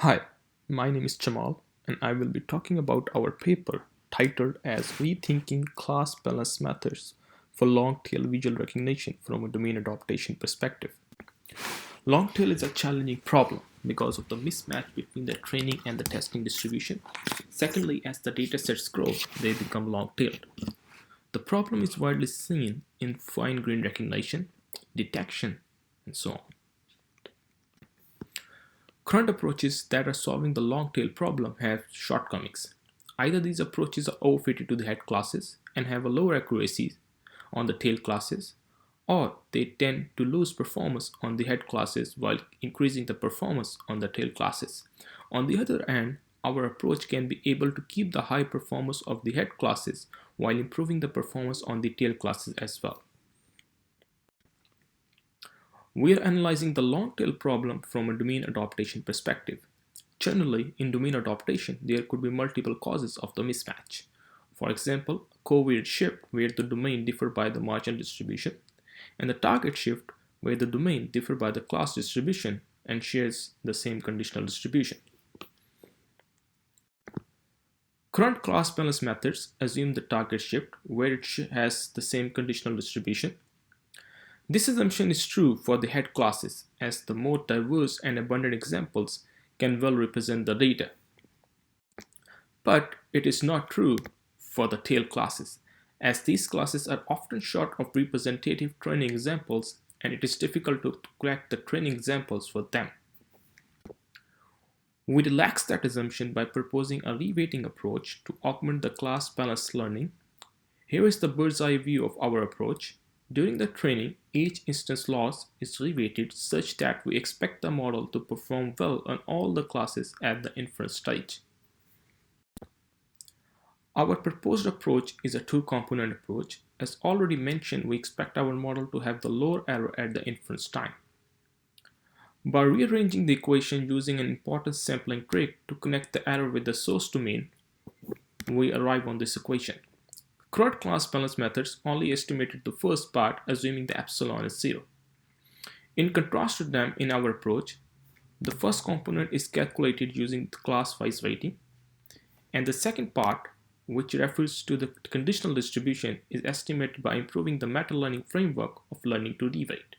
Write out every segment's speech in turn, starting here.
Hi, my name is Jamal, and I will be talking about our paper titled as Rethinking Class Balance Methods for Long-Tail Visual Recognition from a Domain Adaptation Perspective. Long-tail is a challenging problem because of the mismatch between the training and the testing distribution. Secondly, as the datasets grow, they become long-tailed. The problem is widely seen in fine-grained recognition, detection, and so on. Current approaches that are solving the long-tail problem have shortcomings. Either these approaches are overfitted to the head classes and have a lower accuracy on the tail classes, or they tend to lose performance on the head classes while increasing the performance on the tail classes. On the other hand, our approach can be able to keep the high performance of the head classes while improving the performance on the tail classes as well. We are analyzing the long-tail problem from a domain adaptation perspective. Generally, in domain adaptation, there could be multiple causes of the mismatch. For example, a covariate shift where the domain differ by the margin distribution, and the target shift where the domain differ by the class distribution and shares the same conditional distribution. Current class balance methods assume the target shift where it has the same conditional distribution. This assumption is true for the head classes, as the more diverse and abundant examples can well represent the data. But it is not true for the tail classes, as these classes are often short of representative training examples and it is difficult to collect the training examples for them. We relax that assumption by proposing a reweighting approach to augment the class balance learning. Here is the bird's eye view of our approach. During the training, each instance loss is reweighted such that we expect the model to perform well on all the classes at the inference stage. Our proposed approach is a two-component approach. As already mentioned, we expect our model to have the lower error at the inference time. By rearranging the equation using an importance sampling trick to connect the error with the source domain, we arrive on this equation. Current class balance methods only estimated the first part, assuming the epsilon is 0. In contrast to them, in our approach, the first component is calculated using the class-wise weighting, and the second part, which refers to the conditional distribution, is estimated by improving the meta-learning framework of learning to reweight.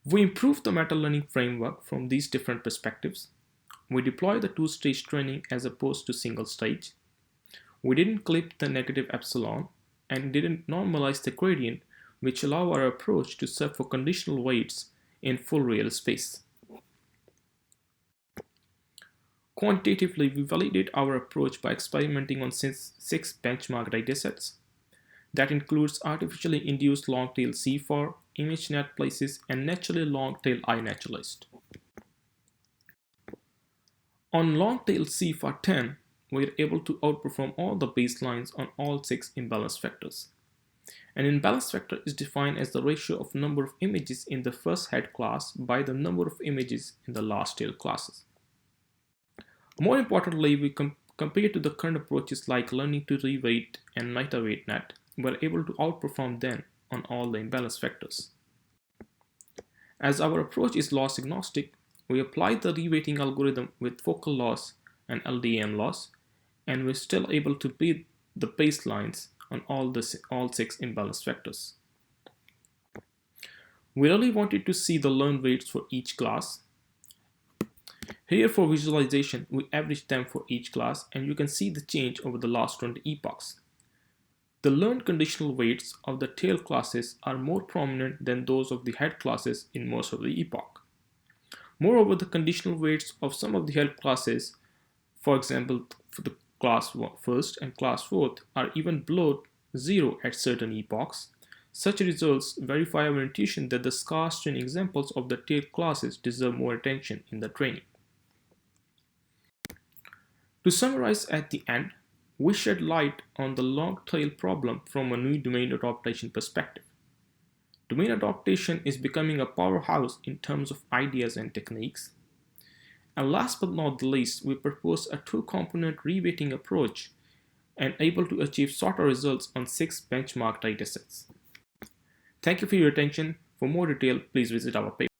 We improve the meta-learning framework from these different perspectives. We deploy the two-stage training as opposed to single stage. We didn't clip the negative epsilon and didn't normalize the gradient, which allow our approach to serve for conditional weights in full real space. Quantitatively, we validate our approach by experimenting on 6 benchmark datasets. That includes artificially induced long-tail CFAR, ImageNet places, and naturally long-tail iNaturalist. On long-tail CFAR 10, we are able to outperform all the baselines on all 6 imbalance vectors. An imbalance vector is defined as the ratio of number of images in the first head class by the number of images in the last tail classes. More importantly, we compared to the current approaches like learning to reweight and MetaWeightNet, we are able to outperform them on all the imbalance vectors. As our approach is loss agnostic, we apply the reweighting algorithm with focal loss and LDM loss, and we're still able to beat the baselines on all 6 imbalance vectors. We really wanted to see the learned weights for each class. Here for visualization, we average them for each class, and you can see the change over the last 20 epochs. The learned conditional weights of the tail classes are more prominent than those of the head classes in most of the epoch. Moreover, the conditional weights of some of the head classes, for example, for the class 1st and class 4th, are even below 0 at certain epochs. Such results verify our intuition that the scarce training examples of the tail classes deserve more attention in the training. To summarize at the end, we shed light on the long-tail problem from a new domain adaptation perspective. Domain adaptation is becoming a powerhouse in terms of ideas and techniques. And last but not the least, we propose a two-component reweighting approach and able to achieve shorter results on 6 benchmark datasets. Thank you for your attention. For more detail, please visit our paper.